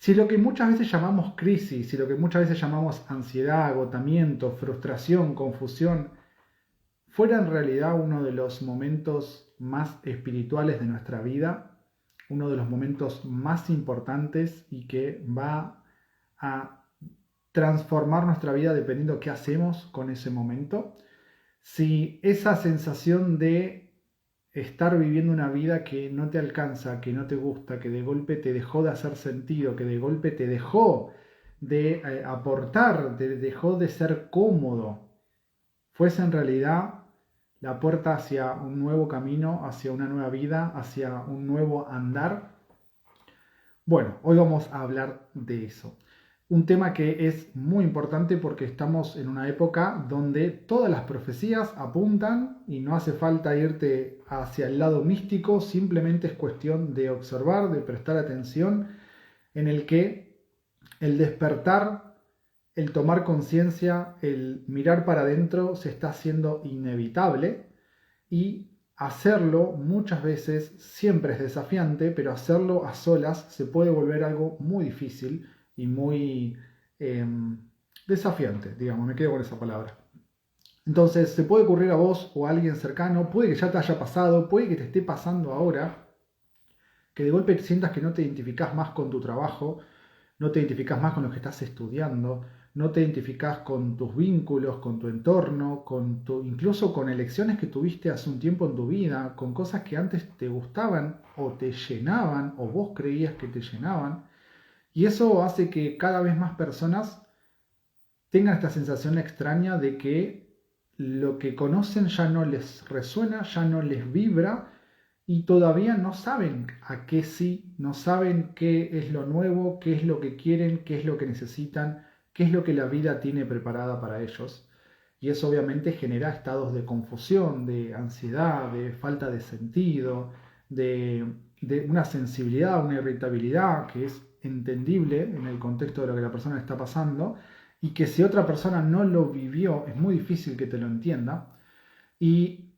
Si lo que muchas veces llamamos crisis, si lo que muchas veces llamamos ansiedad, agotamiento, frustración, confusión, fuera en realidad uno de los momentos más espirituales de nuestra vida, uno de los momentos más importantes y que va a transformar nuestra vida dependiendo qué hacemos con ese momento, si esa sensación de estar viviendo una vida que no te alcanza, que no te gusta, que de golpe te dejó de hacer sentido, que de golpe te dejó de aportar, te dejó de ser cómodo, fuese en realidad la puerta hacia un nuevo camino, hacia una nueva vida, hacia un nuevo andar. Bueno, hoy vamos a hablar de eso. Un tema que es muy importante porque estamos en una época donde todas las profecías apuntan y no hace falta irte hacia el lado místico, simplemente es cuestión de observar, de prestar atención, en el que el despertar, el tomar conciencia, el mirar para adentro se está haciendo inevitable y hacerlo muchas veces siempre es desafiante, pero hacerlo a solas se puede volver algo muy difícil y muy eh, desafiante, digamos, me quedo con esa palabra. Entonces, se puede ocurrir a vos o a alguien cercano, puede que ya te haya pasado, puede que te esté pasando ahora, que de golpe sientas que no te identificás más con tu trabajo, no te identificás más con lo que estás estudiando, no te identificás con tus vínculos, con tu entorno, incluso con elecciones que tuviste hace un tiempo en tu vida, con cosas que antes te gustaban o te llenaban o vos creías que te llenaban. Y eso hace que cada vez más personas tengan esta sensación extraña de que lo que conocen ya no les resuena, ya no les vibra y todavía no saben a qué sí, no saben qué es lo nuevo, qué es lo que quieren, qué es lo que necesitan, qué es lo que la vida tiene preparada para ellos. Y eso obviamente genera estados de confusión, de ansiedad, de falta de sentido, de una sensibilidad, una irritabilidad que es entendible en el contexto de lo que la persona está pasando y que si otra persona no lo vivió es muy difícil que te lo entienda. Y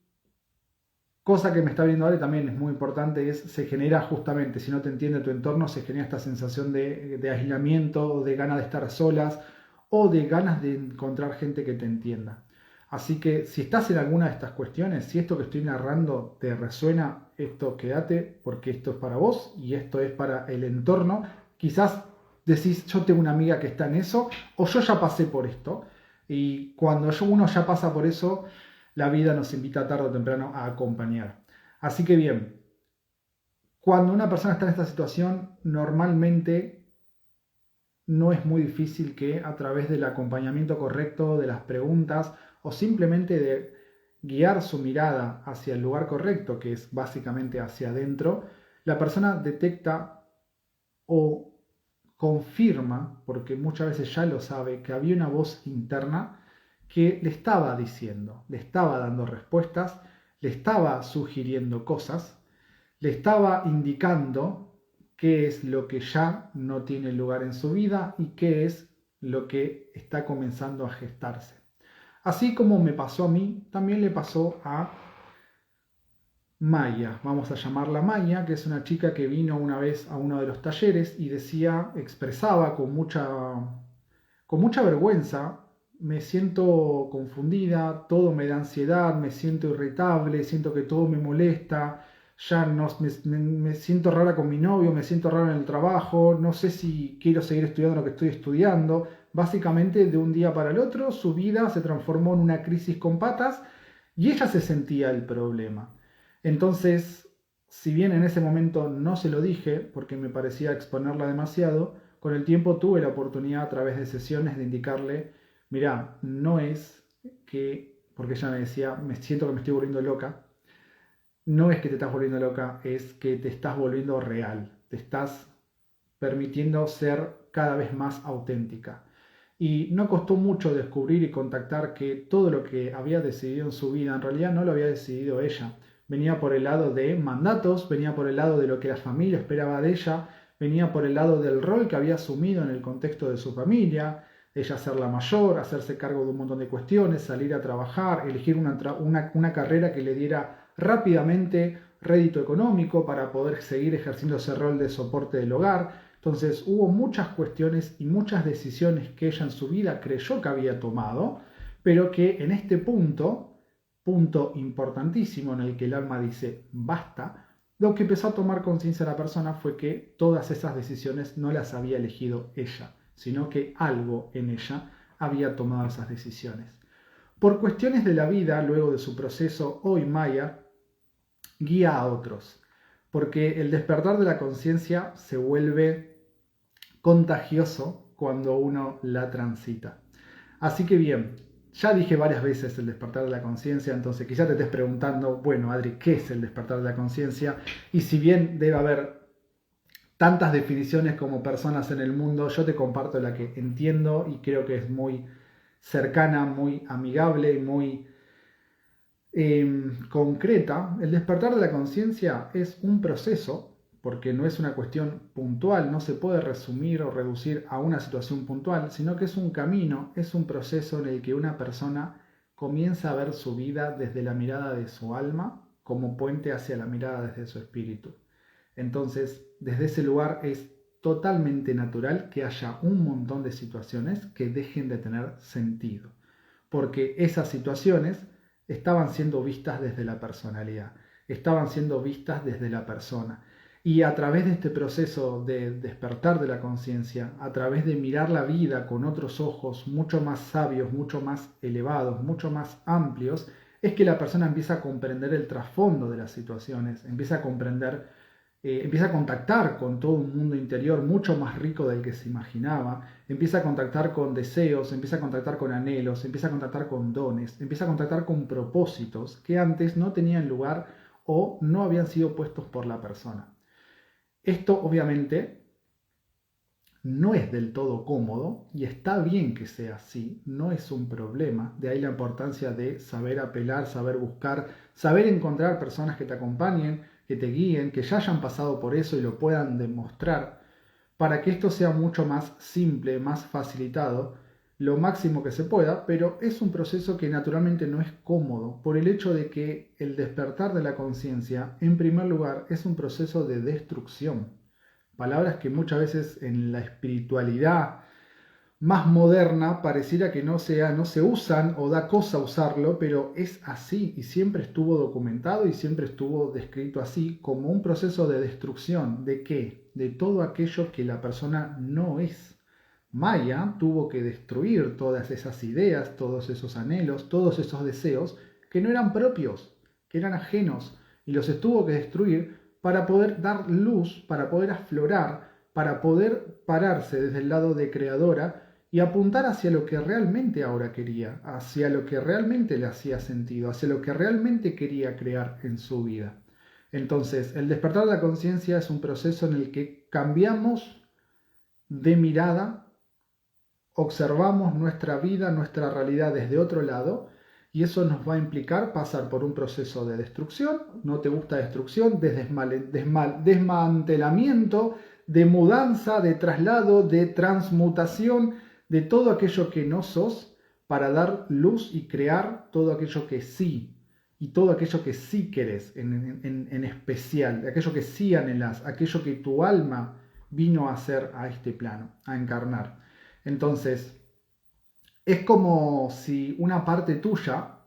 cosa que me está viendo ahora y también es muy importante es, se genera justamente, si no te entiende tu entorno, se genera esta sensación de aislamiento, de ganas de estar solas o de ganas de encontrar gente que te entienda. Así que si estás en alguna de estas cuestiones, si esto que estoy narrando te resuena, esto quédate porque esto es para vos y esto es para el entorno. Quizás decís, yo tengo una amiga que está en eso o yo ya pasé por esto. Y cuando uno ya pasa por eso, la vida nos invita tarde o temprano a acompañar. Así que bien, cuando una persona está en esta situación, normalmente no es muy difícil que a través del acompañamiento correcto, de las preguntas o simplemente de guiar su mirada hacia el lugar correcto, que es básicamente hacia adentro, la persona detecta o confirma, porque muchas veces ya lo sabe, que había una voz interna que le estaba diciendo, le estaba dando respuestas, le estaba sugiriendo cosas, le estaba indicando qué es lo que ya no tiene lugar en su vida y qué es lo que está comenzando a gestarse. Así como me pasó a mí, también le pasó a Maya, vamos a llamarla Maya, que es una chica que vino una vez a uno de los talleres y decía, expresaba con mucha vergüenza, me siento confundida, todo me da ansiedad, me siento irritable, siento que todo me molesta, ya no, me siento rara con mi novio, me siento rara en el trabajo, no sé si quiero seguir estudiando lo que estoy estudiando. Básicamente de un día para el otro su vida se transformó en una crisis con patas y ella se sentía el problema. Entonces, si bien en ese momento no se lo dije porque me parecía exponerla demasiado, con el tiempo tuve la oportunidad a través de sesiones de indicarle, mira, no es que, porque ella me decía, me siento que me estoy volviendo loca, no es que te estás volviendo loca, es que te estás volviendo real, te estás permitiendo ser cada vez más auténtica. Y no costó mucho descubrir y contactar que todo lo que había decidido en su vida en realidad no lo había decidido ella. Venía por el lado de mandatos, venía por el lado de lo que la familia esperaba de ella, venía por el lado del rol que había asumido en el contexto de su familia, ella ser la mayor, hacerse cargo de un montón de cuestiones, salir a trabajar, elegir una carrera que le diera rápidamente rédito económico para poder seguir ejerciendo ese rol de soporte del hogar, Entonces hubo muchas cuestiones y muchas decisiones que ella en su vida creyó que había tomado, pero que en este punto importantísimo en el que el alma dice basta, lo que empezó a tomar conciencia la persona fue que todas esas decisiones no las había elegido ella, sino que algo en ella había tomado esas decisiones. Por cuestiones de la vida, luego de su proceso, hoy Maya guía a otros, porque el despertar de la conciencia se vuelve contagioso cuando uno la transita. Así que bien, ya dije varias veces el despertar de la conciencia, entonces quizá te estés preguntando, bueno, Adri, ¿qué es el despertar de la conciencia? Y si bien debe haber tantas definiciones como personas en el mundo, yo te comparto la que entiendo y creo que es muy cercana, muy amigable y muy concreta. El despertar de la conciencia es un proceso, porque no es una cuestión puntual, no se puede resumir o reducir a una situación puntual, sino que es un camino, es un proceso en el que una persona comienza a ver su vida desde la mirada de su alma como puente hacia la mirada desde su espíritu. Entonces, desde ese lugar es totalmente natural que haya un montón de situaciones que dejen de tener sentido, porque esas situaciones estaban siendo vistas desde la personalidad, estaban siendo vistas desde la persona. Y a través de este proceso de despertar de la conciencia, a través de mirar la vida con otros ojos mucho más sabios, mucho más elevados, mucho más amplios, es que la persona empieza a comprender el trasfondo de las situaciones, empieza a comprender, empieza a contactar con todo un mundo interior mucho más rico del que se imaginaba, empieza a contactar con deseos, empieza a contactar con anhelos, empieza a contactar con dones, empieza a contactar con propósitos que antes no tenían lugar o no habían sido puestos por la persona. Esto obviamente no es del todo cómodo y está bien que sea así, no es un problema, de ahí la importancia de saber apelar, saber buscar, saber encontrar personas que te acompañen, que te guíen, que ya hayan pasado por eso y lo puedan demostrar, para que esto sea mucho más simple, más facilitado, lo máximo que se pueda, pero es un proceso que naturalmente no es cómodo, por el hecho de que el despertar de la conciencia, en primer lugar, es un proceso de destrucción. Palabras que muchas veces en la espiritualidad más moderna pareciera que no se usan o da cosa usarlo, pero es así y siempre estuvo documentado y siempre estuvo descrito así como un proceso de destrucción. ¿De qué? De todo aquello que la persona no es. Maya tuvo que destruir todas esas ideas, todos esos anhelos, todos esos deseos que no eran propios, que eran ajenos, y los tuvo que destruir para poder dar luz, para poder aflorar, para poder pararse desde el lado de creadora y apuntar hacia lo que realmente ahora quería, hacia lo que realmente le hacía sentido, hacia lo que realmente quería crear en su vida. Entonces, el despertar de la conciencia es un proceso en el que cambiamos de mirada, observamos nuestra vida, nuestra realidad desde otro lado, y eso nos va a implicar pasar por un proceso de destrucción, no te gusta destrucción, de desmantelamiento, de mudanza, de traslado, de transmutación, de todo aquello que no sos, para dar luz y crear todo aquello que sí, y todo aquello que sí querés en especial, de aquello que sí anhelás, aquello que tu alma vino a hacer a este plano, a encarnar. Entonces, es como si una parte tuya,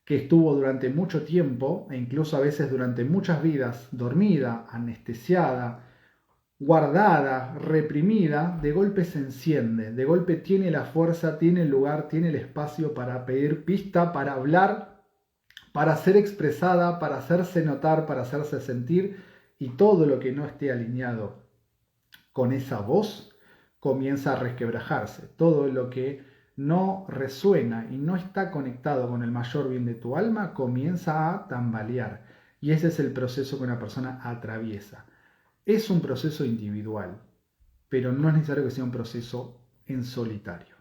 que estuvo durante mucho tiempo, e incluso a veces durante muchas vidas, dormida, anestesiada, guardada, reprimida, de golpe se enciende, de golpe tiene la fuerza, tiene el lugar, tiene el espacio para pedir pista, para hablar, para ser expresada, para hacerse notar, para hacerse sentir, y todo lo que no esté alineado con esa voz comienza a resquebrajarse. Todo lo que no resuena y no está conectado con el mayor bien de tu alma comienza a tambalear. Y ese es el proceso que una persona atraviesa. Es un proceso individual, pero no es necesario que sea un proceso en solitario.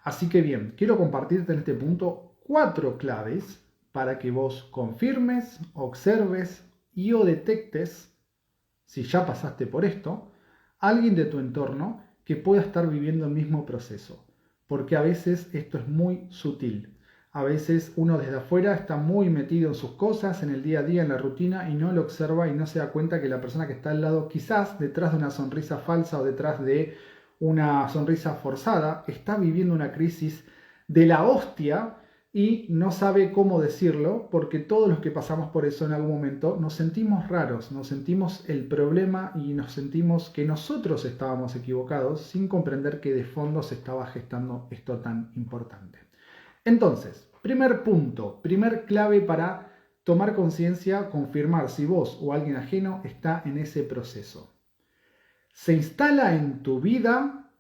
Así que bien, quiero compartirte en este punto 4 claves para que vos confirmes, observes y o detectes, si ya pasaste por esto, alguien de tu entorno que pueda estar viviendo el mismo proceso, porque a veces esto es muy sutil. A veces uno desde afuera está muy metido en sus cosas, en el día a día, en la rutina, y no lo observa y no se da cuenta que la persona que está al lado, quizás detrás de una sonrisa falsa o detrás de una sonrisa forzada, está viviendo una crisis de la hostia y no sabe cómo decirlo, porque todos los que pasamos por eso en algún momento nos sentimos raros, nos sentimos el problema y nos sentimos que nosotros estábamos equivocados sin comprender que de fondo se estaba gestando esto tan importante. Entonces, primer punto, primer clave para tomar conciencia, confirmar si vos o alguien ajeno está en ese proceso. Se instala en tu vida,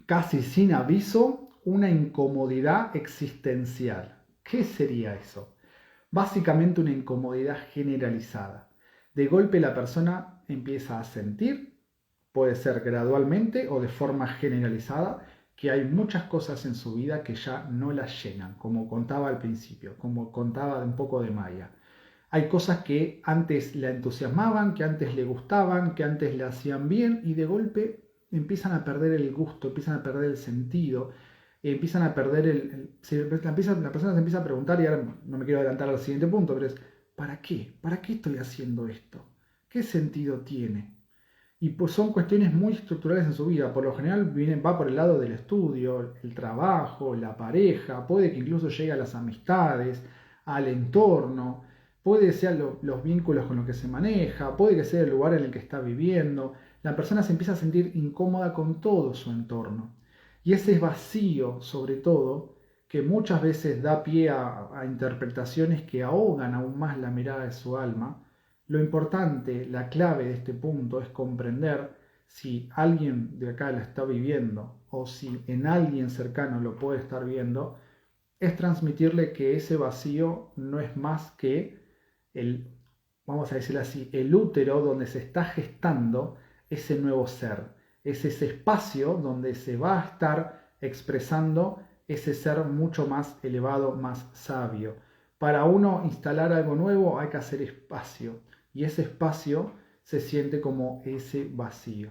casi sin aviso, una incomodidad existencial. ¿Qué sería eso? Básicamente una incomodidad generalizada. De golpe la persona empieza a sentir, puede ser gradualmente o de forma generalizada, que hay muchas cosas en su vida que ya no las llenan, como contaba al principio, como contaba un poco de Maya. Hay cosas que antes la entusiasmaban, que antes le gustaban, que antes le hacían bien y de golpe empiezan a perder el gusto, empiezan a perder el sentido, empiezan a perder la persona se empieza a preguntar, y ahora no me quiero adelantar al siguiente punto, pero es, ¿para qué? ¿Para qué estoy haciendo esto? ¿Qué sentido tiene? Y pues son cuestiones muy estructurales en su vida. Por lo general va por el lado del estudio, el trabajo, la pareja, puede que incluso llegue a las amistades, al entorno, puede ser los vínculos con los que se maneja, puede que sea el lugar en el que está viviendo. La persona se empieza a sentir incómoda con todo su entorno. Y ese vacío, sobre todo, que muchas veces da pie a interpretaciones que ahogan aún más la mirada de su alma. Lo importante, la clave de este punto es comprender si alguien de acá la está viviendo o si en alguien cercano lo puede estar viendo, es transmitirle que ese vacío no es más que el, vamos a decirlo así, el útero donde se está gestando ese nuevo ser. Es ese espacio donde se va a estar expresando ese ser mucho más elevado, más sabio. Para uno instalar algo nuevo hay que hacer espacio. Y ese espacio se siente como ese vacío.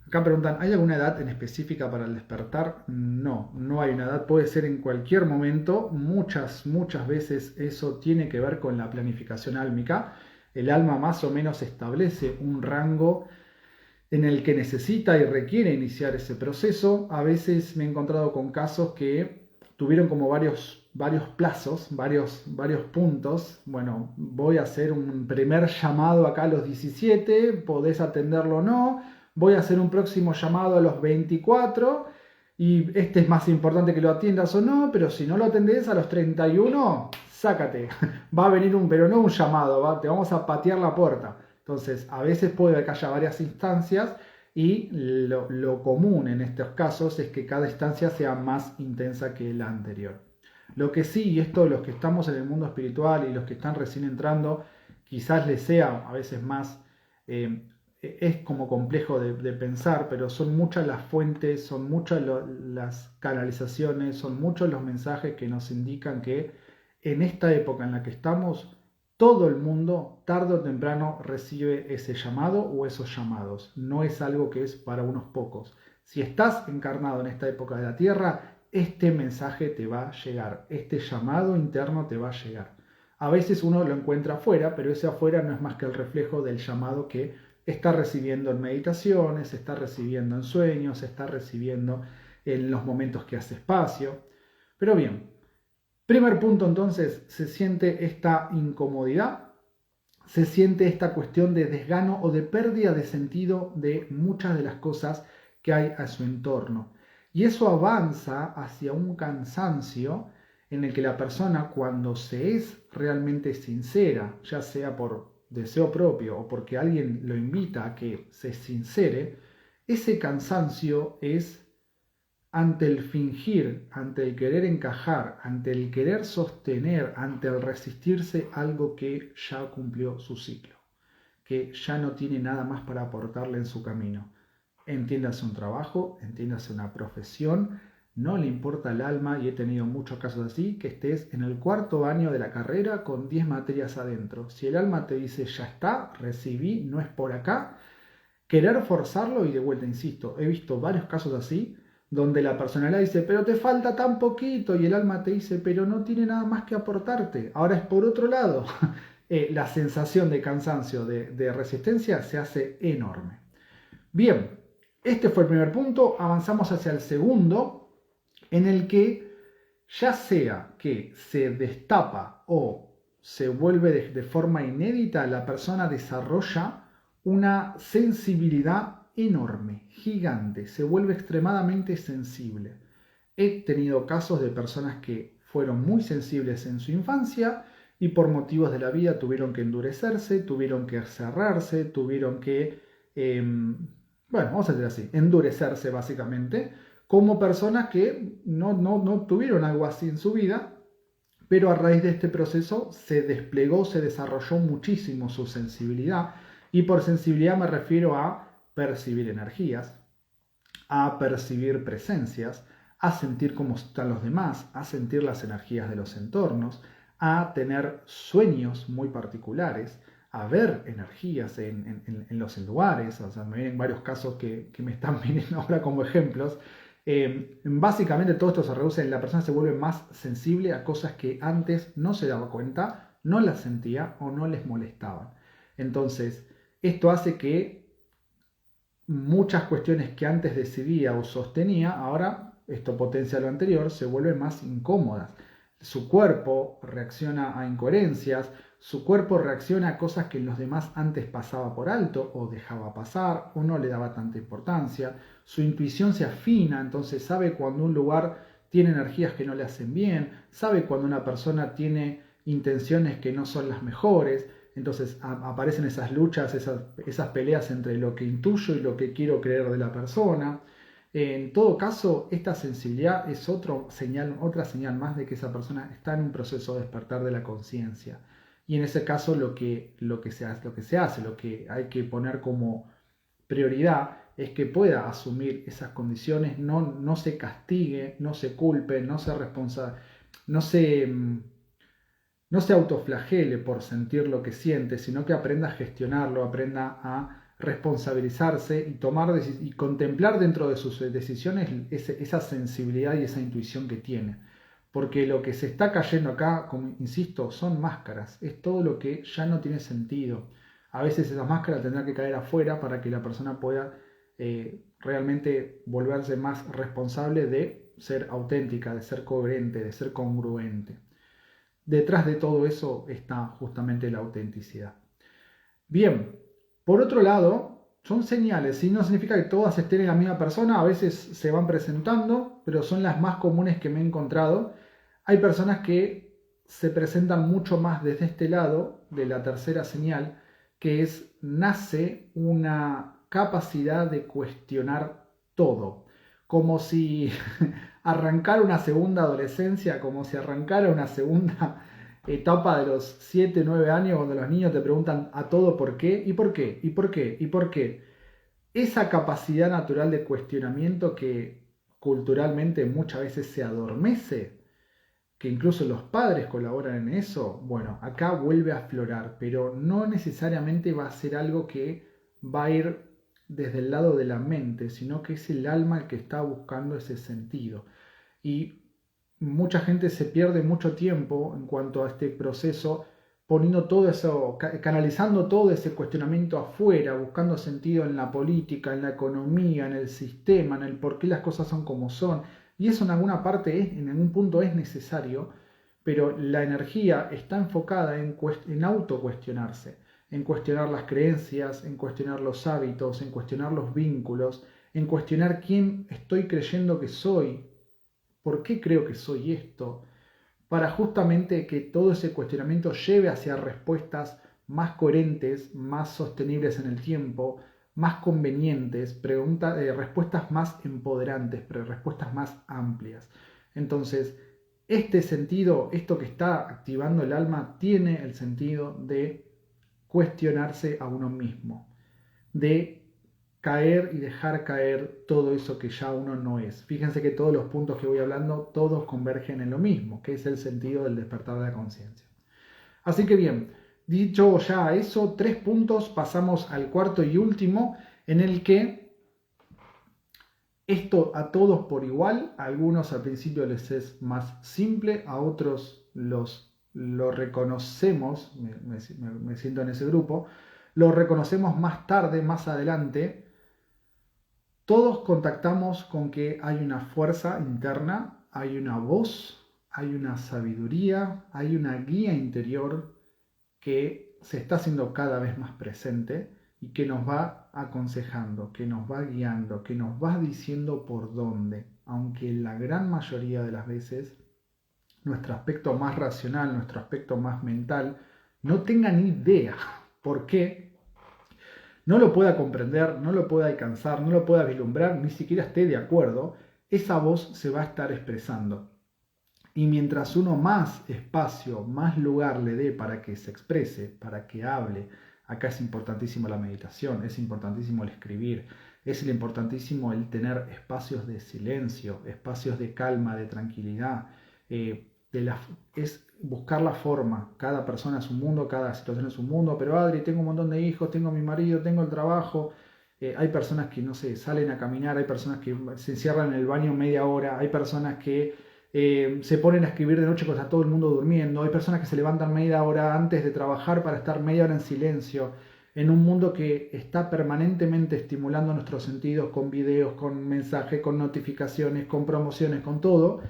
Acá preguntan, ¿hay alguna edad en específica para el despertar? No, no hay una edad, puede ser en cualquier momento. Muchas veces eso tiene que ver con la planificación álmica. El alma más o menos establece un rango en el que necesita y requiere iniciar ese proceso. A veces me he encontrado con casos que tuvieron como varios plazos, varios puntos. Bueno, voy a hacer un primer llamado acá a los 17, podés atenderlo o no. Voy a hacer un próximo llamado a los 24 y este es más importante que lo atiendas o no, pero si no lo atendés a los 31, sácate. Va a venir pero no un llamado, te vamos a patear la puerta. Entonces, a veces puede que haya varias instancias y lo común en estos casos es que cada instancia sea más intensa que la anterior. Lo que sí, y esto los que estamos en el mundo espiritual y los que están recién entrando, quizás les sea a veces más, es como complejo de pensar, pero son muchas las fuentes, son muchas las canalizaciones, son muchos los mensajes que nos indican que en esta época en la que estamos, todo el mundo, tarde o temprano, recibe ese llamado o esos llamados. No es algo que es para unos pocos. Si estás encarnado en esta época de la Tierra, este mensaje te va a llegar. Este llamado interno te va a llegar. A veces uno lo encuentra afuera, pero ese afuera no es más que el reflejo del llamado que está recibiendo en meditaciones, está recibiendo en sueños, está recibiendo en los momentos que hace espacio. Pero bien, primer punto entonces, se siente esta incomodidad, se siente esta cuestión de desgano o de pérdida de sentido de muchas de las cosas que hay a su entorno. Y eso avanza hacia un cansancio en el que la persona, cuando se es realmente sincera, ya sea por deseo propio o porque alguien lo invita a que se sincere, ese cansancio es ante el fingir, ante el querer encajar, ante el querer sostener, ante el resistirse algo que ya cumplió su ciclo, que ya no tiene nada más para aportarle en su camino. Entiéndase un trabajo, entiéndase una profesión, no le importa el alma, y he tenido muchos casos así, que estés en el cuarto año de la carrera con 10 materias adentro. Si el alma te dice, ya está, recibí, no es por acá, querer forzarlo, y de vuelta, insisto, he visto varios casos así, donde la personalidad dice, pero te falta tan poquito, y el alma te dice, pero no tiene nada más que aportarte. Ahora es por otro lado, la sensación de cansancio, de resistencia, se hace enorme. Bien, este fue el primer punto, avanzamos hacia el segundo, en el que ya sea que se destapa o se vuelve de forma inédita, la persona desarrolla una sensibilidad enorme, gigante, se vuelve extremadamente sensible. He tenido casos de personas que fueron muy sensibles en su infancia y por motivos de la vida tuvieron que endurecerse, tuvieron que cerrarse, tuvieron que, bueno, vamos a decir así, endurecerse básicamente, como personas que no tuvieron algo así en su vida, pero a raíz de este proceso se desplegó, se desarrolló muchísimo su sensibilidad, y por sensibilidad me refiero a percibir energías, a percibir presencias, a sentir cómo están los demás, a sentir las energías de los entornos, a tener sueños muy particulares, a ver energías en los lugares. O sea, me vienen varios casos que me están viniendo ahora como ejemplos. Básicamente todo esto se reduce en la persona se vuelve más sensible a cosas que antes no se daba cuenta, no las sentía o no les molestaban. Entonces, esto hace que muchas cuestiones que antes decidía o sostenía, ahora, esto potencia lo anterior, se vuelven más incómodas. Su cuerpo reacciona a incoherencias, su cuerpo reacciona a cosas que en los demás antes pasaba por alto o dejaba pasar o no le daba tanta importancia. Su intuición se afina, entonces sabe cuando un lugar tiene energías que no le hacen bien, sabe cuando una persona tiene intenciones que no son las mejores. Entonces aparecen esas luchas, esas peleas entre lo que intuyo y lo que quiero creer de la persona. En todo caso, esta sensibilidad es otra señal más de que esa persona está en un proceso de despertar de la conciencia. Y en ese caso lo que se hace, lo que hay que poner como prioridad es que pueda asumir esas condiciones, no se castigue, no se culpe, no se no se autoflagele por sentir lo que siente, sino que aprenda a gestionarlo, aprenda a responsabilizarse y y contemplar dentro de sus decisiones esa sensibilidad y esa intuición que tiene. Porque lo que se está cayendo acá, como insisto, son máscaras, es todo lo que ya no tiene sentido. A veces esas máscaras tendrán que caer afuera para que la persona pueda realmente volverse más responsable de ser auténtica, de ser coherente, de ser congruente. Detrás de todo eso está justamente la autenticidad. Bien, por otro lado, son señales, y no significa que todas estén en la misma persona, a veces se van presentando, pero son las más comunes que me he encontrado. Hay personas que se presentan mucho más desde este lado de la tercera señal, que es nace una capacidad de cuestionar todo, como si arrancara una segunda adolescencia, como si arrancara una segunda etapa de los 7, 9 años, cuando los niños te preguntan a todo por qué, y por qué, y por qué, y por qué. Esa capacidad natural de cuestionamiento que culturalmente muchas veces se adormece, que incluso los padres colaboran en eso, bueno, acá vuelve a aflorar, pero no necesariamente va a ser algo que va a ir desde el lado de la mente, sino que es el alma el que está buscando ese sentido. Y mucha gente se pierde mucho tiempo en cuanto a este proceso, poniendo todo eso, canalizando todo ese cuestionamiento afuera, buscando sentido en la política, en la economía, en el sistema, en el por qué las cosas son como son. Y eso en alguna parte, en algún punto es necesario, pero la energía está enfocada en autocuestionarse, en cuestionar las creencias, en cuestionar los hábitos, en cuestionar los vínculos, en cuestionar quién estoy creyendo que soy, por qué creo que soy esto, para justamente que todo ese cuestionamiento lleve hacia respuestas más coherentes, más sostenibles en el tiempo, más convenientes, respuestas más empoderantes, pero respuestas más amplias. Entonces, este sentido, esto que está activando el alma, tiene el sentido de cuestionarse a uno mismo, de caer y dejar caer todo eso que ya uno no es. Fíjense que todos los puntos que voy hablando, todos convergen en lo mismo, que es el sentido del despertar de la conciencia. Así que bien, dicho ya eso, 3 puntos, pasamos al cuarto y último, en el que Esto a todos por igual, a algunos al principio les es más simple, a otros lo reconocemos, me siento en ese grupo, lo reconocemos más tarde, más adelante. Todos contactamos con que hay una fuerza interna, hay una voz, hay una sabiduría, hay una guía interior que se está haciendo cada vez más presente y que nos va aconsejando, que nos va guiando, que nos va diciendo por dónde, aunque la gran mayoría de las veces nuestro aspecto más racional, nuestro aspecto más mental, no tenga ni idea por qué, no lo pueda comprender, no lo pueda alcanzar, no lo pueda vislumbrar, ni siquiera esté de acuerdo, esa voz se va a estar expresando. Y mientras uno más espacio, más lugar le dé para que se exprese, para que hable, acá es importantísimo la meditación, es importantísimo el escribir, es importantísimo el tener espacios de silencio, espacios de calma, de tranquilidad, es buscar la forma. Cada persona es un mundo, cada situación es un mundo, pero Adri, tengo un montón de hijos, tengo mi marido, tengo el trabajo. Hay personas que, no sé, salen a caminar, hay personas que se encierran en el baño media hora, hay personas que se ponen a escribir de noche cuando está todo el mundo durmiendo, hay personas que se levantan media hora antes de trabajar para estar media hora en silencio, en un mundo que está permanentemente estimulando nuestros sentidos con videos, con mensajes, con notificaciones, con promociones, con todo.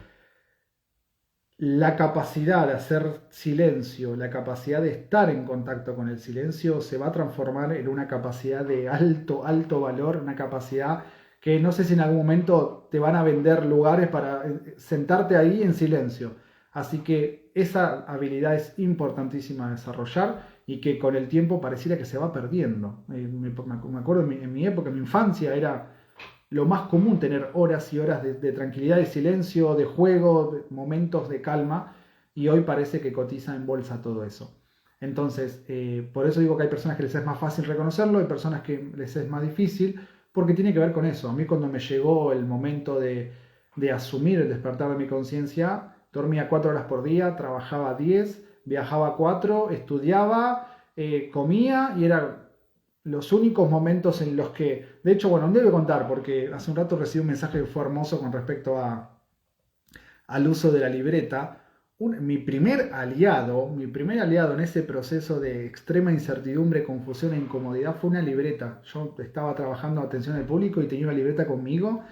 La capacidad de hacer silencio, la capacidad de estar en contacto con el silencio se va a transformar en una capacidad de alto, alto valor, una capacidad que no sé si en algún momento te van a vender lugares para sentarte ahí en silencio. Así que esa habilidad es importantísima de desarrollar y que con el tiempo pareciera que se va perdiendo. Me acuerdo en mi época, en mi infancia, era lo más común tener horas y horas de tranquilidad y silencio, de juego, de momentos de calma, y hoy parece que cotiza en bolsa todo eso. Entonces, por eso digo que hay personas que les es más fácil reconocerlo, hay personas que les es más difícil, porque tiene que ver con eso. A mí cuando me llegó el momento de asumir el despertar de mi conciencia, dormía 4 horas por día, trabajaba 10, viajaba 4, estudiaba, comía y era los únicos momentos en los que, de hecho, bueno, debo contar, porque hace un rato recibí un mensaje que fue hermoso con respecto al uso de la libreta. Mi primer aliado en ese proceso de extrema incertidumbre, confusión e incomodidad fue una libreta. Yo estaba trabajando atención al público y tenía una libreta conmigo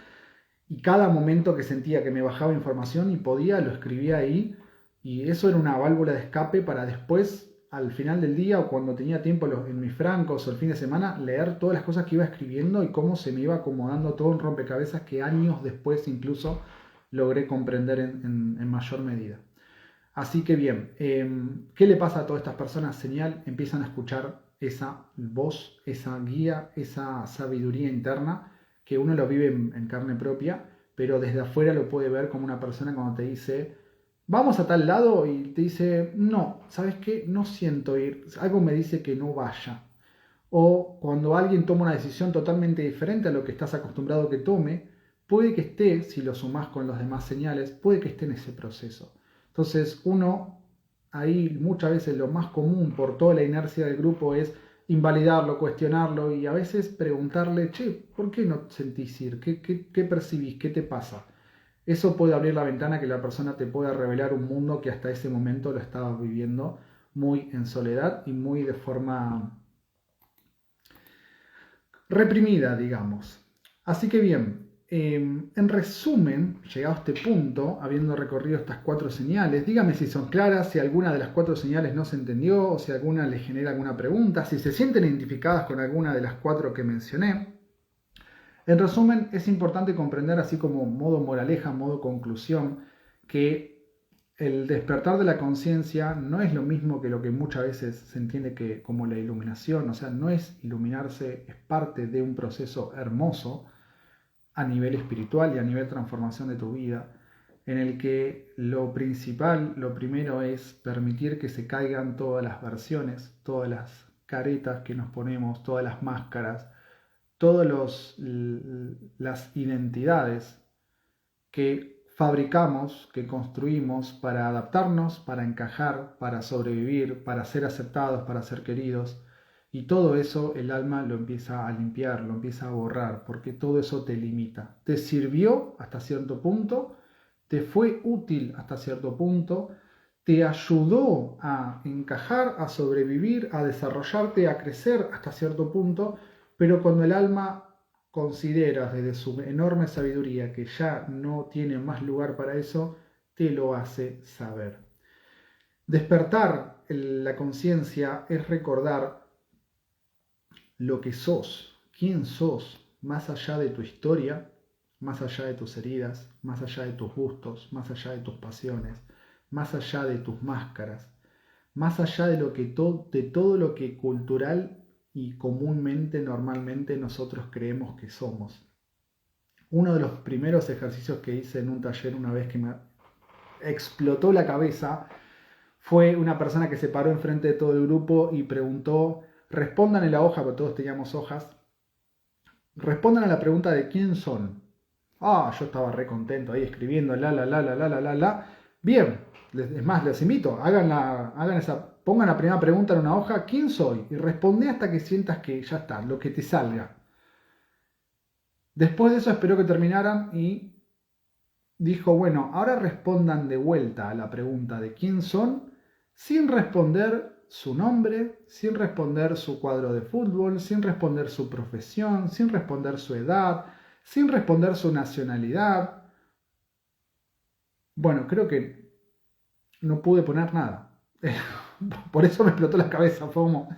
y cada momento que sentía que me bajaba información y podía, lo escribía ahí y eso era una válvula de escape para después, al final del día o cuando tenía tiempo en mis francos o el fin de semana, leer todas las cosas que iba escribiendo y cómo se me iba acomodando todo un rompecabezas que años después incluso logré comprender en mayor medida. Así que bien, ¿qué le pasa a todas estas personas? Señal, empiezan a escuchar esa voz, esa guía, esa sabiduría interna que uno lo vive en carne propia, pero desde afuera lo puede ver como una persona cuando te dice, vamos a tal lado y te dice, no, ¿sabes qué? No siento ir, algo me dice que no vaya. O cuando alguien toma una decisión totalmente diferente a lo que estás acostumbrado que tome, puede que esté, si lo sumás con las demás señales, puede que esté en ese proceso. Entonces uno, ahí muchas veces lo más común por toda la inercia del grupo es invalidarlo, cuestionarlo y a veces preguntarle, che, ¿por qué no sentís ir? ¿Qué percibís? ¿Qué te pasa? Eso puede abrir la ventana que la persona te pueda revelar un mundo que hasta ese momento lo estaba viviendo muy en soledad y muy de forma reprimida, digamos. Así que bien, en resumen, llegado a este punto, habiendo recorrido estas 4 señales, dígame si son claras, si alguna de las 4 señales no se entendió o si alguna les genera alguna pregunta, si se sienten identificadas con alguna de las 4 que mencioné. En resumen, es importante comprender, así como modo moraleja, modo conclusión, que el despertar de la conciencia no es lo mismo que lo que muchas veces se entiende que como la iluminación, o sea, no es iluminarse, es parte de un proceso hermoso a nivel espiritual y a nivel transformación de tu vida, en el que lo principal, lo primero es permitir que se caigan todas las versiones, todas las caretas que nos ponemos, todas las máscaras, todas las identidades que fabricamos, que construimos para adaptarnos, para encajar, para sobrevivir, para ser aceptados, para ser queridos. Y todo eso el alma lo empieza a limpiar, lo empieza a borrar, porque todo eso te limita. Te sirvió hasta cierto punto, te fue útil hasta cierto punto, te ayudó a encajar, a sobrevivir, a desarrollarte, a crecer hasta cierto punto, pero cuando el alma considera desde su enorme sabiduría que ya no tiene más lugar para eso, te lo hace saber. Despertar la conciencia es recordar lo que sos, quién sos, más allá de tu historia, más allá de tus heridas, más allá de tus gustos, más allá de tus pasiones, más allá de tus máscaras, más allá de de todo lo que cultural y comúnmente, normalmente nosotros creemos que somos. Uno de los primeros ejercicios que hice en un taller una vez que me explotó la cabeza fue una persona que se paró enfrente de todo el grupo y preguntó: respondan en la hoja, porque todos teníamos hojas, respondan a la pregunta de quién son. Yo estaba re contento ahí escribiendo la. Bien, es más, les invito, pongan la primera pregunta en una hoja: ¿quién soy? Y respondé hasta que sientas que ya está, lo que te salga. Después de eso esperó que terminaran y dijo: bueno, ahora respondan de vuelta a la pregunta de quién son, sin responder su nombre, sin responder su cuadro de fútbol, sin responder su profesión, sin responder su edad, sin responder su nacionalidad. Bueno, creo que no pude poner nada. Por eso me explotó la cabeza. Fue como: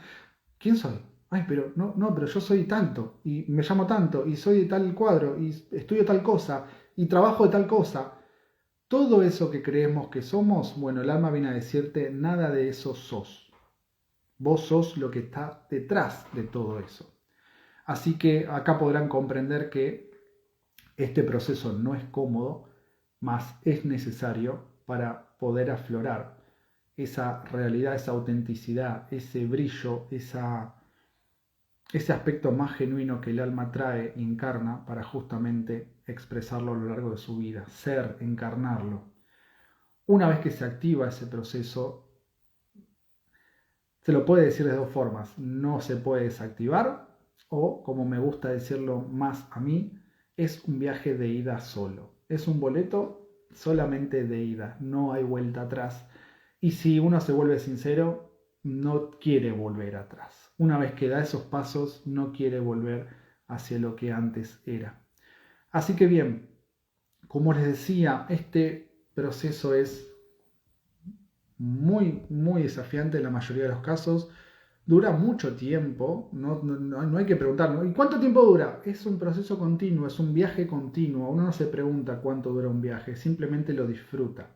¿quién soy? Ay, pero pero yo soy tanto, y me llamo tanto, y soy de tal cuadro, y estudio tal cosa, y trabajo de tal cosa. Todo eso que creemos que somos, bueno, el alma viene a decirte: nada de eso sos. Vos sos lo que está detrás de todo eso. Así que acá podrán comprender que este proceso no es cómodo, mas es necesario para poder aflorar esa realidad, esa autenticidad, ese brillo, ese aspecto más genuino que el alma trae, encarna, para justamente expresarlo a lo largo de su vida, ser, encarnarlo. Una vez que se activa ese proceso, se lo puede decir de dos formas: no se puede desactivar, o, como me gusta decirlo más a mí, es un viaje de ida solo. Es un boleto solamente de ida, no hay vuelta atrás. Y si uno se vuelve sincero, no quiere volver atrás. Una vez que da esos pasos, no quiere volver hacia lo que antes era. Así que bien, como les decía, este proceso es muy desafiante en la mayoría de los casos. Dura mucho tiempo, no hay que preguntar, ¿y cuánto tiempo dura? Es un proceso continuo, es un viaje continuo. Uno no se pregunta cuánto dura un viaje, simplemente lo disfruta.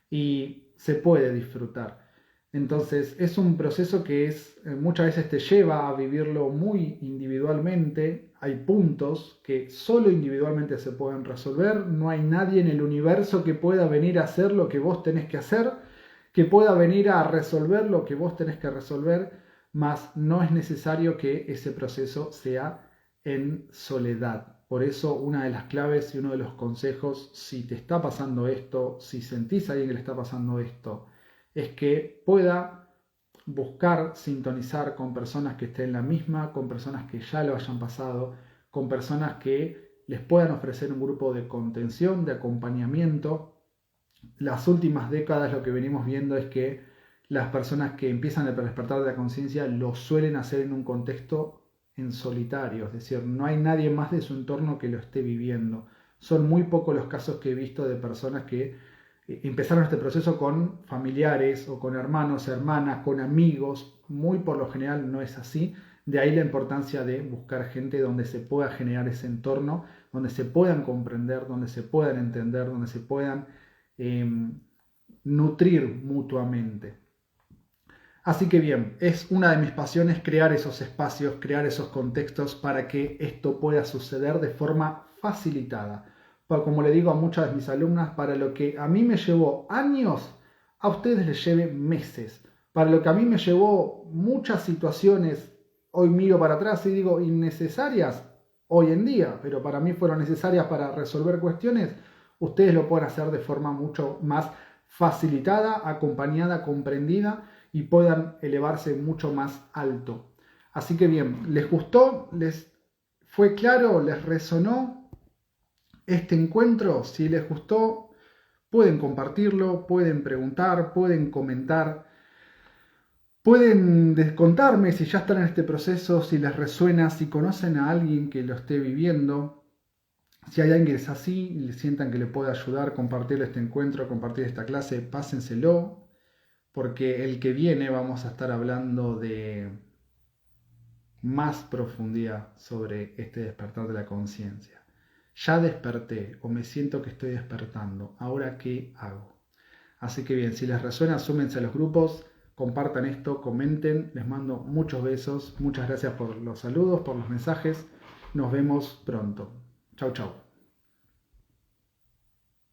Y se puede disfrutar. Entonces es un proceso que muchas veces te lleva a vivirlo muy individualmente. Hay puntos que solo individualmente se pueden resolver. No hay nadie en el universo que pueda venir a hacer lo que vos tenés que hacer, que pueda venir a resolver lo que vos tenés que resolver, mas no es necesario que ese proceso sea en soledad. Por eso una de las claves y uno de los consejos, si te está pasando esto, si sentís a alguien que le está pasando esto, es que pueda buscar sintonizar con personas que estén en la misma, con personas que ya lo hayan pasado, con personas que les puedan ofrecer un grupo de contención, de acompañamiento. Las últimas décadas lo que venimos viendo es que las personas que empiezan a despertar de la conciencia lo suelen hacer en un contexto en solitario, es decir, no hay nadie más de su entorno que lo esté viviendo. Son muy pocos los casos que he visto de personas que empezaron este proceso con familiares o con hermanos, hermanas, con amigos. Muy por lo general no es así. De ahí la importancia de buscar gente donde se pueda generar ese entorno, donde se puedan comprender, donde se puedan entender, donde se puedan nutrir mutuamente. Así que bien, es una de mis pasiones crear esos espacios, crear esos contextos para que esto pueda suceder de forma facilitada. Como le digo a muchas de mis alumnas, para lo que a mí me llevó años, a ustedes les lleve meses. Para lo que a mí me llevó muchas situaciones, hoy miro para atrás y digo, innecesarias hoy en día, pero para mí fueron necesarias para resolver cuestiones, ustedes lo pueden hacer de forma mucho más facilitada, acompañada, comprendida, y puedan elevarse mucho más alto. Así que bien, ¿les gustó? ¿Les fue claro? ¿Les resonó este encuentro? Si les gustó, pueden compartirlo, pueden preguntar, pueden comentar, pueden contarme si ya están en este proceso, si les resuena, si conocen a alguien que lo esté viviendo. Si hay alguien que es así y le sientan que le puede ayudar, compartir este encuentro, compartir esta clase, pásenselo, porque el que viene vamos a estar hablando de más profundidad sobre este despertar de la conciencia. Ya desperté o me siento que estoy despertando. ¿Ahora qué hago? Así que bien, si les resuena, súmense a los grupos, compartan esto, comenten. Les mando muchos besos. Muchas gracias por los saludos, por los mensajes. Nos vemos pronto. Chau, chau.